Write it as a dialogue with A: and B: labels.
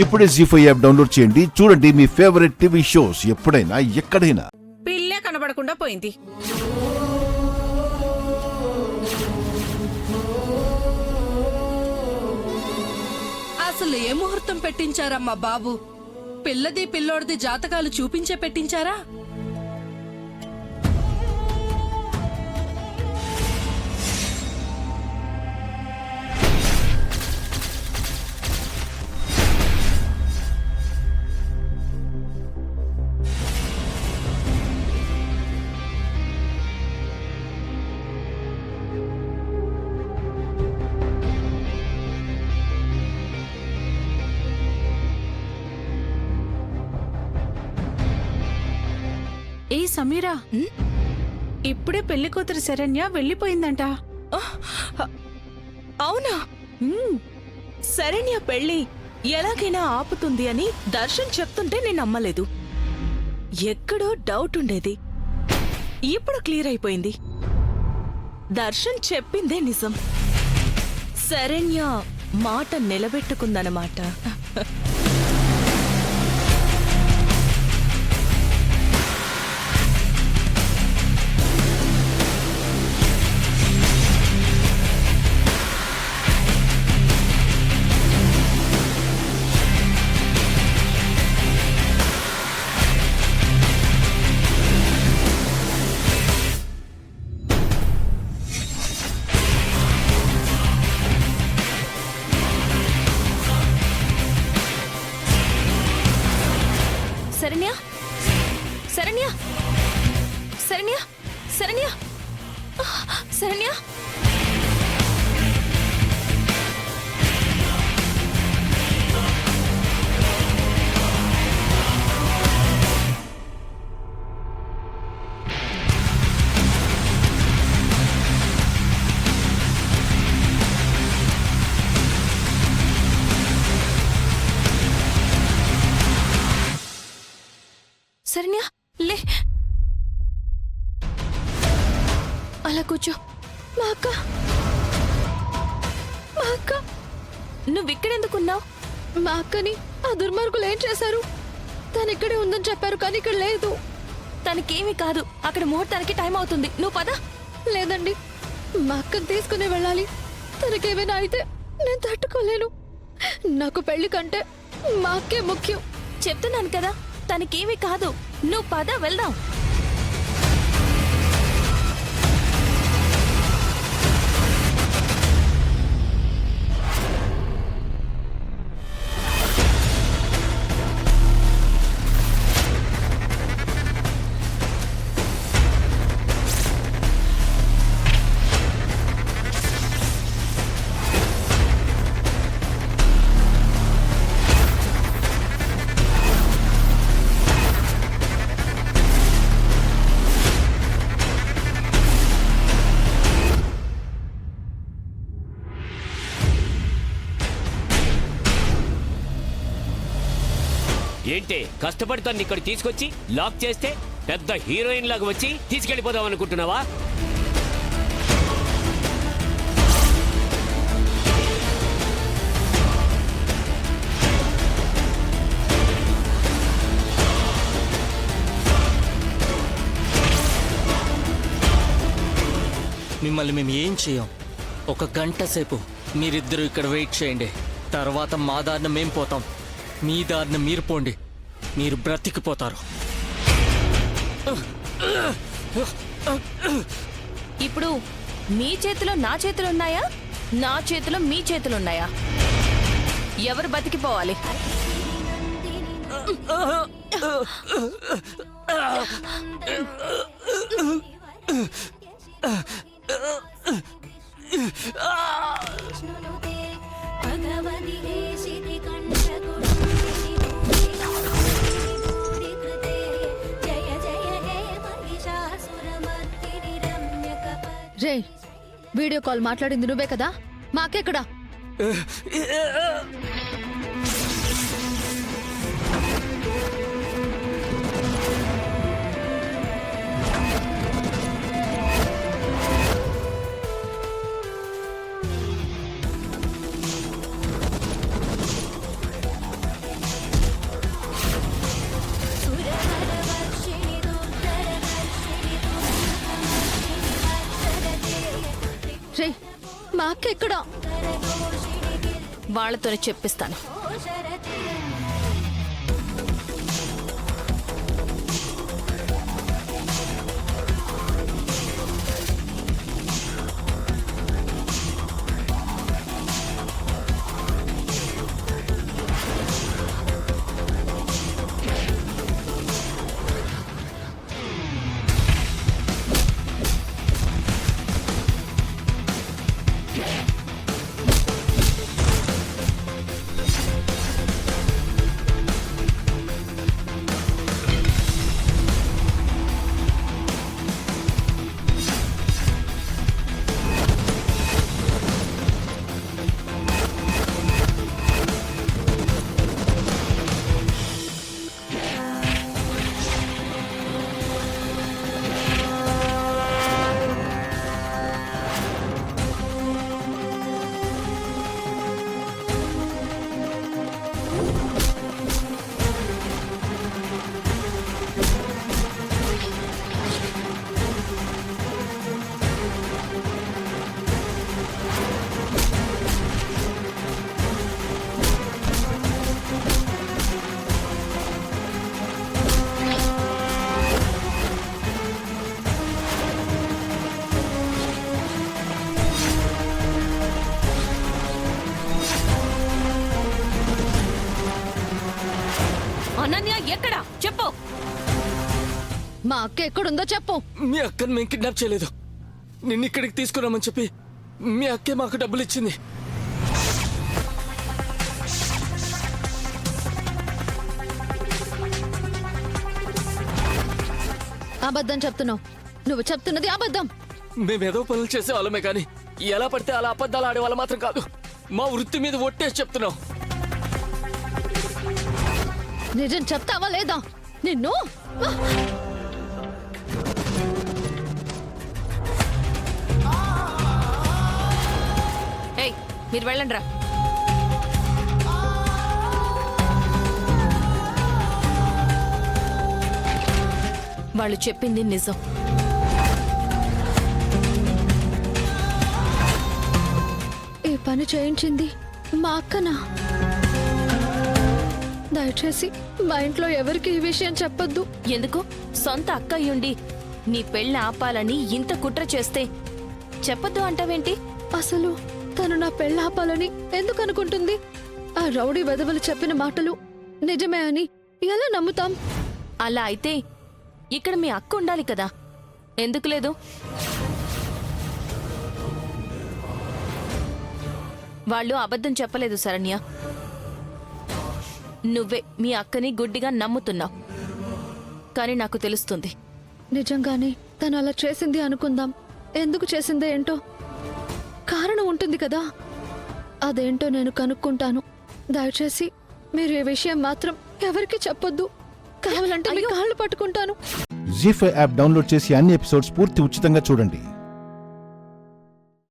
A: ఇప్పుడే జీ5 app download చేయండి. చూడండి మీ ఫేవరెట్ టీవీ షోస్ ఎప్పుడైనా ఎక్కడైనా.
B: పిల్లే కనబడకుండా పోయింది.
C: అసలు ఏ ముహూర్తం పెట్టించారమ్మా బాబు? పిల్లది పిల్లోడిది జాతకాలు చూపించే పెట్టించారా?
D: ఏ సమీరా, ఇప్పుడే పెళ్లి కూతురు శరణ్య వెళ్ళిపోయిందంట.
E: అవునా? శరణ్య పెళ్లి ఎలాగైనా ఆపుతుంది అని దర్శన్ చెప్తుంటే నేను నమ్మలేదు. ఎక్కడో డౌట్ ఉండేది, ఇప్పుడు క్లియర్ అయిపోయింది. దర్శన్ చెప్పిందే నిజం. శరణ్య మాట నిలబెట్టుకుందన్నమాట.
D: శరణ్య, శరణ్య, శరణ్య, శరణ్య, శరణ్య. శరణ్య, లే, అలా కూర్చో.
E: మా అక్క, మా అక్క,
D: నువ్విక్కడెందుకున్నావు?
E: మా అక్కని ఆ దుర్మార్గులు ఏం చేశారు? తను ఇక్కడే ఉందని చెప్పారు, కానీ ఇక్కడ లేదు.
D: తనకేమీ కాదు, అక్కడ ముహూర్తానికి టైం అవుతుంది. నువ్వు పద.
E: లేదండి, మా అక్కని తీసుకుని వెళ్ళాలి. తనకేమైనా అయితే నేను తట్టుకోలేను. నాకు పెళ్లి కంటే మా అక్కే ముఖ్యం.
D: చెప్తున్నాను కదా, తనకేమీ కాదు. నువ్వు పద, వెళ్దాం.
F: ఏంటి కష్టపడి తను ఇక్కడ తీసుకొచ్చి లాక్ చేస్తే పెద్ద హీరోయిన్ లాగా వచ్చి తీసుకెళ్లిపోదాం అనుకుంటున్నావా?
G: మిమ్మల్ని మేము ఏం చేయం. ఒక గంట సేపు మీరిద్దరూ ఇక్కడ వెయిట్ చేయండి. తర్వాత మా దారిన మేం పోతాం, మీ దారిన మీరు పోండి. మీరు బ్రతికిపోతారు.
D: ఇప్పుడు మీ చేతిలో నా చేతులున్నాయా, నా చేతిలో మీ చేతులున్నాయా? ఎవరు బతికిపోవాలి?
E: రే, వీడియో కాల్ మాట్లాడింది నువ్వే కదా? మా అక్క ఎక్కడా? అక్క ఎక్కడా?
D: వాళ్ళతోనే చెప్పిస్తాను. అనన్య ఎక్కడా చెప్పు.
E: మా అక్క ఎక్కడుందో చెప్పు.
G: మీ అక్కని మేము కిడ్నాప్ చేయలేదు. నిన్ను ఇక్కడికి తీసుకురామని చెప్పి మీ అక్కే మాకు డబ్బులు ఇచ్చింది.
E: అబద్ధం చెప్తున్నావు. నువ్వు చెప్తున్నది అబద్ధం.
G: మేమేదో పనులు చేసే వాళ్ళమే కానీ ఎలా పడితే అలా అబద్ధాలు ఆడేవాళ్ళు మాత్రం కాదు. మా వృత్తి మీద ఒట్టేసి చెప్తున్నాం.
E: నిజం చెప్తావా లేదా? నిన్ను
D: ఏయ్ మీరు వెళ్ళండి రా. వాళ్ళు చెప్పింది నిజం.
E: ఈ పని చేయించింది మా అక్కనా? దయచేసి మా ఇంట్లో ఎవరికి ఈ విషయం చెప్పొద్దు.
D: ఎందుకు? సొంత అక్క అయ్యుండి నీ పెళ్ళి ఆపాలని ఇంత కుట్ర చేస్తే చెప్పొద్దు అంటావేంటి?
E: అసలు తను నా పెళ్ళి ఆపాలని ఎందుకు అనుకుంటుంది? ఆ రౌడీ వెధవలు చెప్పిన మాటలు నిజమే అని ఎలా నమ్ముతాం?
D: అలా అయితే ఇక్కడ మీ అక్క ఉండాలి కదా, ఎందుకు లేదు? వాళ్ళు అబద్ధం చెప్పలేదు శరణ్య. నువ్వే మీ అక్కని గుడ్డిగా నమ్ముతున్నావు. కానీ నాకు తెలుస్తుంది.
E: నిజంగానే తను అలా చేసింది అనుకుందాం. ఎందుకు చేసిందో ఏంటో కారణం ఉంటుంది కదా. అదేంటో నేను కనుక్కుంటాను. దయచేసి మీరు ఈ విషయం మాత్రం ఎవరికి చెప్పొద్దు. కావాలంటే మీ కాళ్ళు పట్టుకుంటాను.
A: జీ5 యాప్ డౌన్లోడ్ చేసి అన్ని ఎపిసోడ్స్ పూర్తి ఉచితంగా చూడండి.